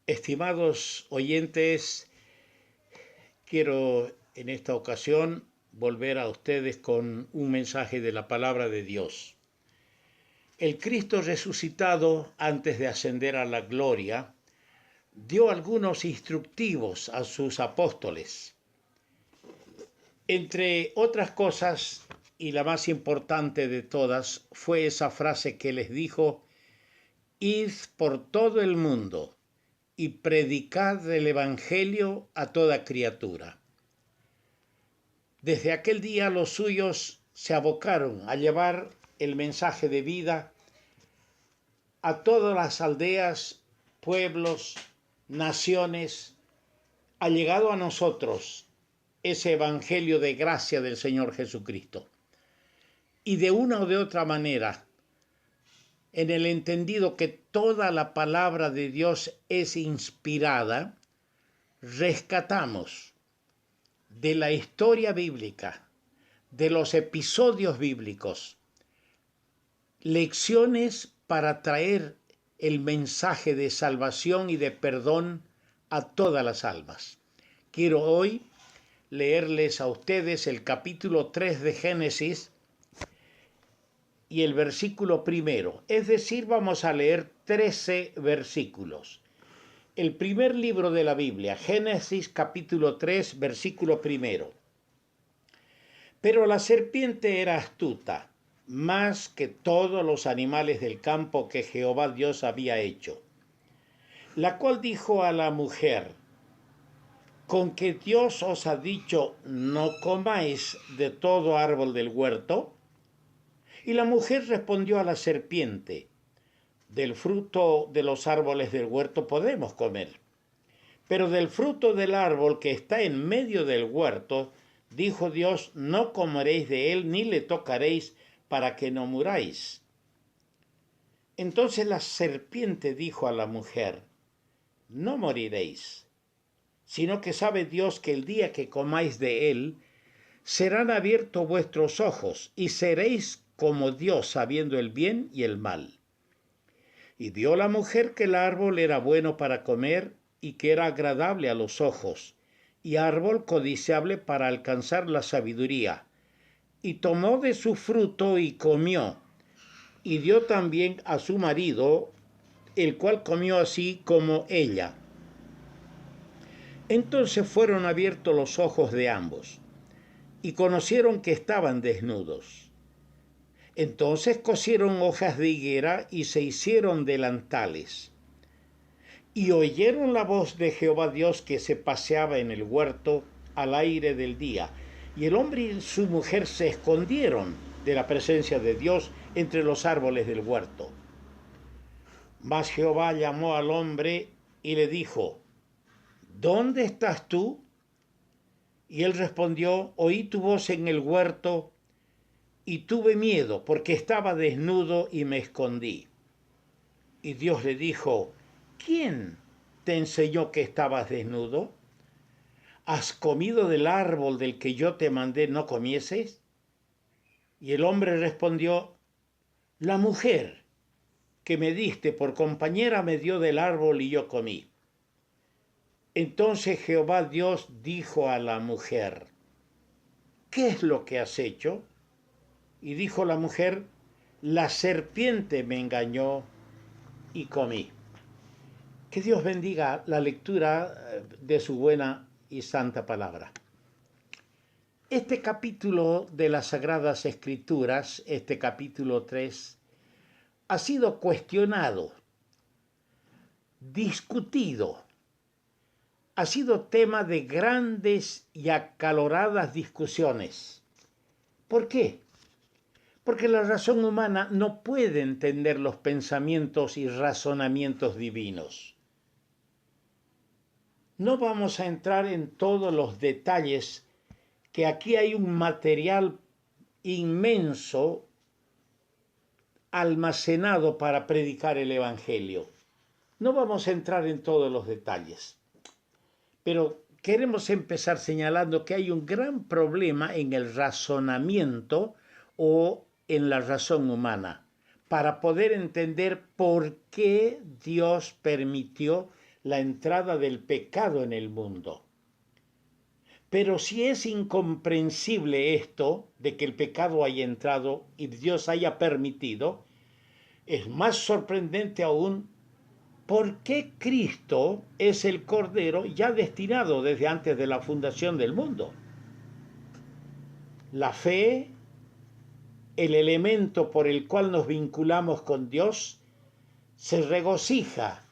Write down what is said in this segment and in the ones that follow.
Estimados oyentes, quiero en esta ocasión volver a ustedes con un mensaje de la palabra de Dios. El Cristo resucitado, antes de ascender a la gloria, dio algunos instructivos a sus apóstoles. Entre otras cosas, y la más importante de todas, fue esa frase que les dijo: id por todo el mundo y predicad el Evangelio a toda criatura. Desde aquel día los suyos se abocaron a llevar el mensaje de vida a todas las aldeas, pueblos, naciones. Ha llegado a nosotros ese Evangelio de gracia del Señor Jesucristo. Y de una o de otra manera, en el entendido que toda la palabra de Dios es inspirada, rescatamos de la historia bíblica, de los episodios bíblicos, lecciones para traer el mensaje de salvación y de perdón a todas las almas. Quiero hoy leerles a ustedes el capítulo 3 de Génesis y el versículo primero. Es decir, vamos a leer 13 versículos. El primer libro de la Biblia, Génesis capítulo 3, versículo primero. Pero la serpiente era astuta, más que todos los animales del campo que Jehová Dios había hecho, la cual dijo a la mujer: ¿con que Dios os ha dicho, no comáis de todo árbol del huerto? Y la mujer respondió a la serpiente: del fruto de los árboles del huerto podemos comer, pero del fruto del árbol que está en medio del huerto, dijo Dios, no comeréis de él ni le tocaréis, para que no muráis. Entonces la serpiente dijo a la mujer: no moriréis, sino que sabe Dios que el día que comáis de él, serán abiertos vuestros ojos, y seréis como Dios, sabiendo el bien y el mal. Y vio la mujer que el árbol era bueno para comer, y que era agradable a los ojos, y árbol codiciable para alcanzar la sabiduría. Y tomó de su fruto y comió, y dio también a su marido, el cual comió así como ella. Entonces fueron abiertos los ojos de ambos, y conocieron que estaban desnudos. Entonces cosieron hojas de higuera y se hicieron delantales. Y oyeron la voz de Jehová Dios que se paseaba en el huerto al aire del día. Y el hombre y su mujer se escondieron de la presencia de Dios entre los árboles del huerto. Mas Jehová llamó al hombre y le dijo: ¿dónde estás tú? Y él respondió: oí tu voz en el huerto y tuve miedo porque estaba desnudo y me escondí. Y Dios le dijo: ¿quién te enseñó que estabas desnudo? ¿Has comido del árbol del que yo te mandé no comieses? Y el hombre respondió: la mujer que me diste por compañera me dio del árbol y yo comí. Entonces Jehová Dios dijo a la mujer: ¿qué es lo que has hecho? Y dijo la mujer: la serpiente me engañó y comí. Que Dios bendiga la lectura de su buena y santa palabra. Este capítulo de las Sagradas Escrituras, este capítulo 3, ha sido cuestionado, discutido, ha sido tema de grandes y acaloradas discusiones. ¿Por qué? Porque la razón humana no puede entender los pensamientos y razonamientos divinos. No vamos a entrar en todos los detalles, que aquí hay un material inmenso almacenado para predicar el Evangelio. No vamos a entrar en todos los detalles, pero queremos empezar señalando que hay un gran problema en el razonamiento o en la razón humana para poder entender por qué Dios permitió la entrada del pecado en el mundo. Pero si es incomprensible esto de que el pecado haya entrado y Dios haya permitido, es más sorprendente aún por qué Cristo es el Cordero ya destinado desde antes de la fundación del mundo. La fe, el elemento por el cual nos vinculamos con Dios, se regocija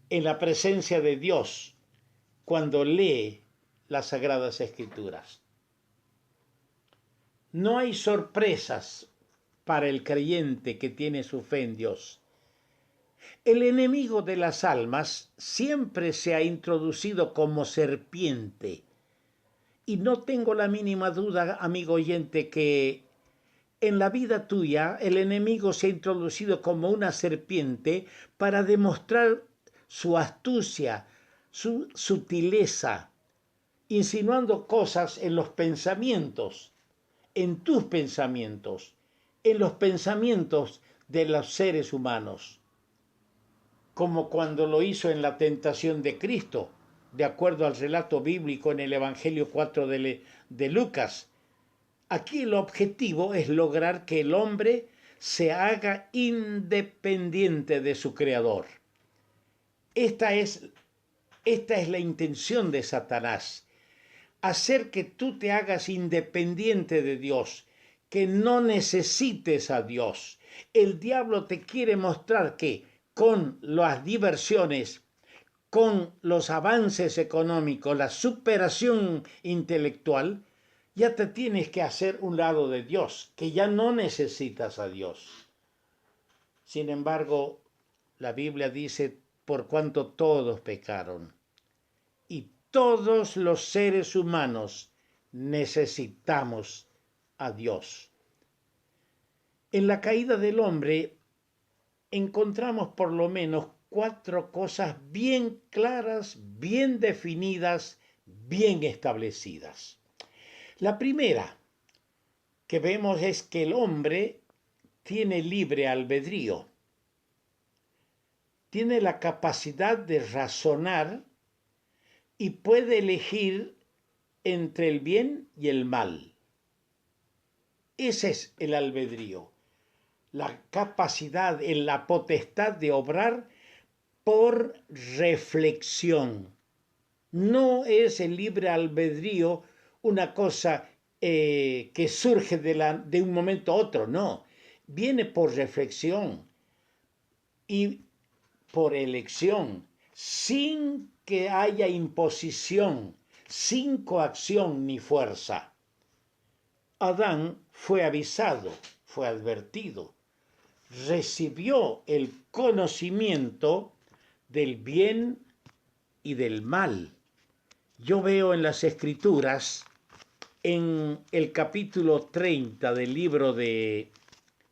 en la presencia de Dios cuando lee las Sagradas Escrituras. No hay sorpresas para el creyente que tiene su fe en Dios. El enemigo de las almas siempre se ha introducido como serpiente. Y no tengo la mínima duda, amigo oyente, que en la vida tuya el enemigo se ha introducido como una serpiente para demostrar su astucia, su sutileza, insinuando cosas en los pensamientos, en tus pensamientos, en los pensamientos de los seres humanos, como cuando lo hizo en la tentación de Cristo, de acuerdo al relato bíblico en el Evangelio 4 de Lucas. Aquí el objetivo es lograr que el hombre se haga independiente de su Creador. Esta es la intención de Satanás, hacer que tú te hagas independiente de Dios, que no necesites a Dios. El diablo te quiere mostrar que con las diversiones, con los avances económicos, la superación intelectual, ya te tienes que hacer un lado de Dios, que ya no necesitas a Dios. Sin embargo, la Biblia dice, por cuanto todos pecaron, y todos los seres humanos necesitamos a Dios. En la caída del hombre encontramos por lo menos 4 cosas bien claras, bien definidas, bien establecidas. La primera que vemos es que el hombre tiene libre albedrío, tiene la capacidad de razonar y puede elegir entre el bien y el mal. Ese es el albedrío, la capacidad, la potestad de obrar por reflexión. No es el libre albedrío una cosa que surge de un momento a otro, no. Viene por reflexión y por elección, sin que haya imposición, sin coacción ni fuerza. Adán fue avisado, fue advertido, recibió el conocimiento del bien y del mal. Yo veo en las Escrituras, en el capítulo 30 del libro de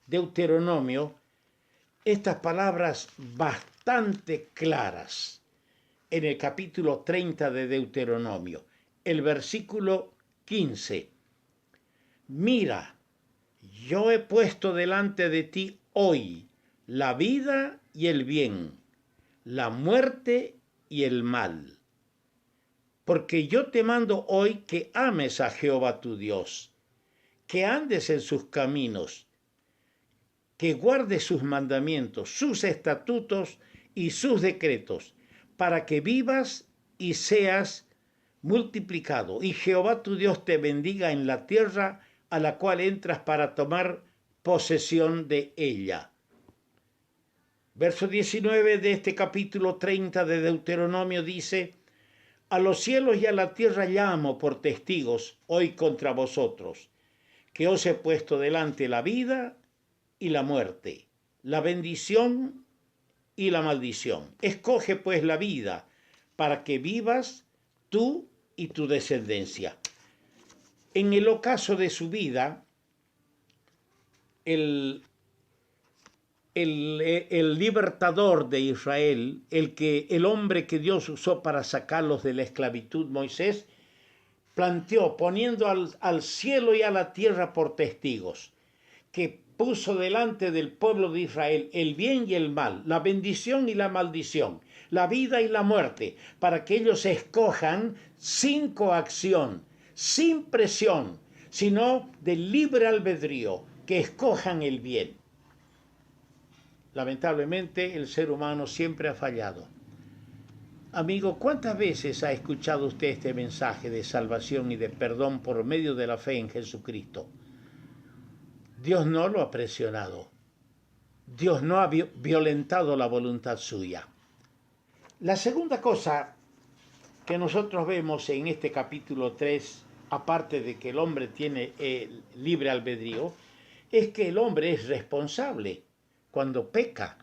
Deuteronomio, estas palabras bastante claras. En el capítulo 30 de Deuteronomio, el versículo 15. Mira, yo he puesto delante de ti hoy la vida y el bien, la muerte y el mal. Porque yo te mando hoy que ames a Jehová tu Dios, que andes en sus caminos, que guardes sus mandamientos, sus estatutos y sus decretos, para que vivas y seas multiplicado, y Jehová tu Dios te bendiga en la tierra a la cual entras para tomar posesión de ella. Verso 19 de este capítulo 30 de Deuteronomio dice: a los cielos y a la tierra llamo por testigos hoy contra vosotros, que os he puesto delante la vida y la muerte, la bendición y la maldición. Escoge pues la vida para que vivas tú y tu descendencia. En el ocaso de su vida, el libertador de Israel, el hombre que Dios usó para sacarlos de la esclavitud, Moisés, planteó, poniendo al cielo y a la tierra por testigos, que puso delante del pueblo de Israel el bien y el mal, la bendición y la maldición, la vida y la muerte, para que ellos escojan sin coacción, sin presión, sino de libre albedrío, que escojan el bien. Lamentablemente, el ser humano siempre ha fallado. Amigo, ¿cuántas veces ha escuchado usted este mensaje de salvación y de perdón por medio de la fe en Jesucristo? Dios no lo ha presionado. Dios no ha violentado la voluntad suya. La segunda cosa que nosotros vemos en este capítulo 3, aparte de que el hombre tiene libre albedrío, es que el hombre es responsable cuando peca.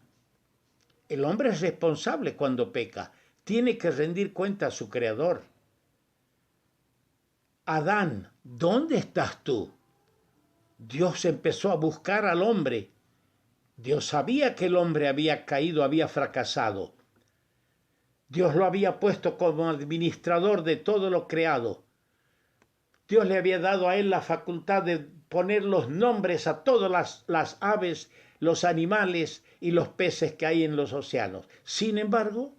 El hombre es responsable cuando peca. Tiene que rendir cuenta a su Creador. Adán, ¿dónde estás tú? Dios empezó a buscar al hombre. Dios sabía que el hombre había caído, había fracasado. Dios lo había puesto como administrador de todo lo creado. Dios le había dado a él la facultad de poner los nombres a todas las aves, los animales y los peces que hay en los océanos. Sin embargo,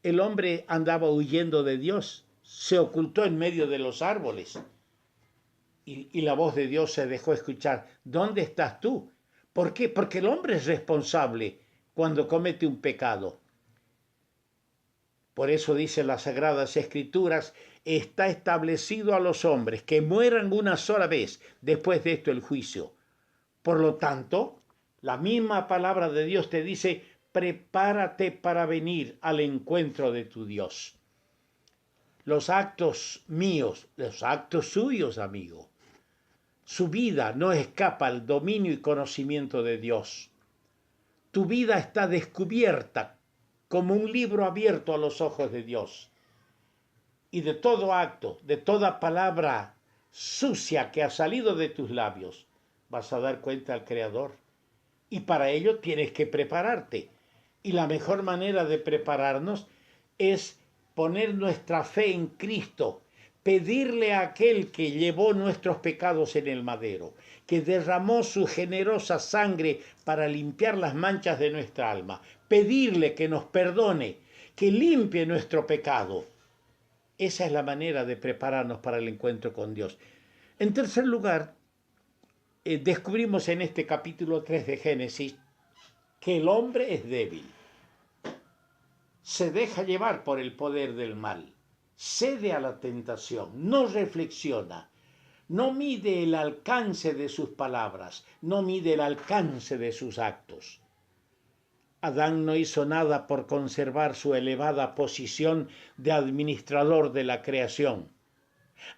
el hombre andaba huyendo de Dios, se ocultó en medio de los árboles. Y la voz de Dios se dejó escuchar. ¿Dónde estás tú? ¿Por qué? Porque el hombre es responsable cuando comete un pecado. Por eso dicen las Sagradas Escrituras, está establecido a los hombres que mueran una sola vez, después de esto el juicio. Por lo tanto, la misma palabra de Dios te dice, prepárate para venir al encuentro de tu Dios. Los actos míos, los actos suyos, amigo. Su vida no escapa al dominio y conocimiento de Dios. Tu vida está descubierta como un libro abierto a los ojos de Dios. Y de todo acto, de toda palabra sucia que ha salido de tus labios, vas a dar cuenta al Creador. Y para ello tienes que prepararte. Y la mejor manera de prepararnos es poner nuestra fe en Cristo, pedirle a aquel que llevó nuestros pecados en el madero, que derramó su generosa sangre para limpiar las manchas de nuestra alma, pedirle que nos perdone, que limpie nuestro pecado. Esa es la manera de prepararnos para el encuentro con Dios. En tercer lugar, descubrimos en este capítulo 3 de Génesis que el hombre es débil. Se deja llevar por el poder del mal, cede a la tentación, no reflexiona, no mide el alcance de sus palabras, no mide el alcance de sus actos. Adán no hizo nada por conservar su elevada posición de administrador de la creación.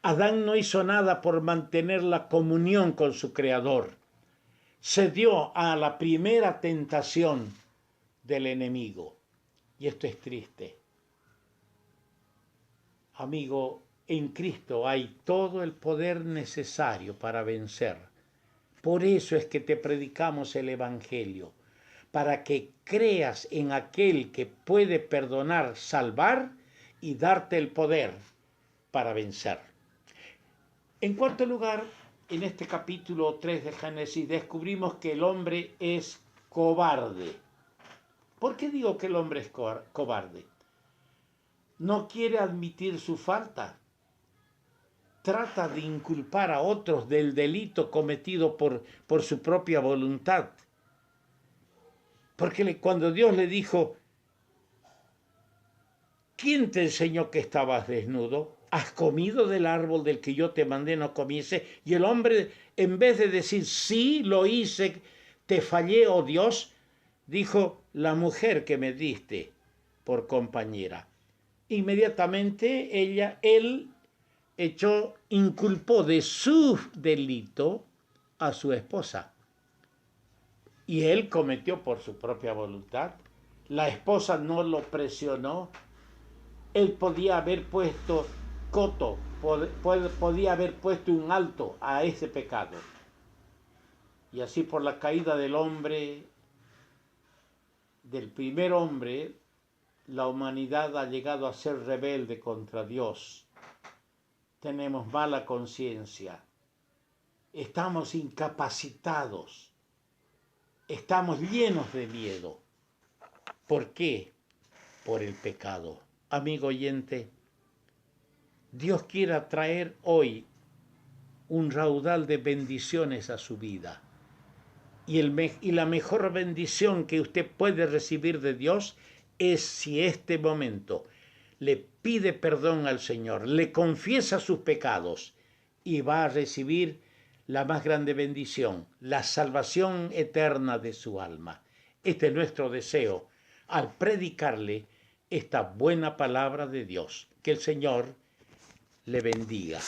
Adán no hizo nada por mantener la comunión con su Creador. Cedió a la primera tentación del enemigo. Y esto es triste. Amigo, en Cristo hay todo el poder necesario para vencer. Por eso es que te predicamos el Evangelio, para que creas en aquel que puede perdonar, salvar y darte el poder para vencer. En cuarto lugar, en este capítulo 3 de Génesis descubrimos que el hombre es cobarde. ¿Por qué digo que el hombre es cobarde? No quiere admitir su falta. Trata de inculpar a otros del delito cometido por su propia voluntad. Porque cuando Dios le dijo, ¿quién te enseñó que estabas desnudo? ¿Has comido del árbol del que yo te mandé no comiese? Y el hombre, en vez de decir, sí, lo hice, te fallé, oh Dios, dijo, la mujer que me diste por compañera. Inmediatamente él inculpó de su delito a su esposa. Y él cometió por su propia voluntad. La esposa no lo presionó. Él podía haber puesto coto, podía haber puesto un alto a ese pecado. Y así por la caída del hombre, del primer hombre, la humanidad ha llegado a ser rebelde contra Dios. Tenemos mala conciencia. estamos incapacitados, estamos llenos de miedo. ¿Por qué? Por el pecado. Amigo oyente, Dios quiere traer hoy un raudal de bendiciones a su vida. Y la mejor bendición que usted puede recibir de Dios es si este momento le pide perdón al Señor, le confiesa sus pecados y va a recibir la más grande bendición, la salvación eterna de su alma. Este es nuestro deseo al predicarle esta buena palabra de Dios. Que el Señor le bendiga.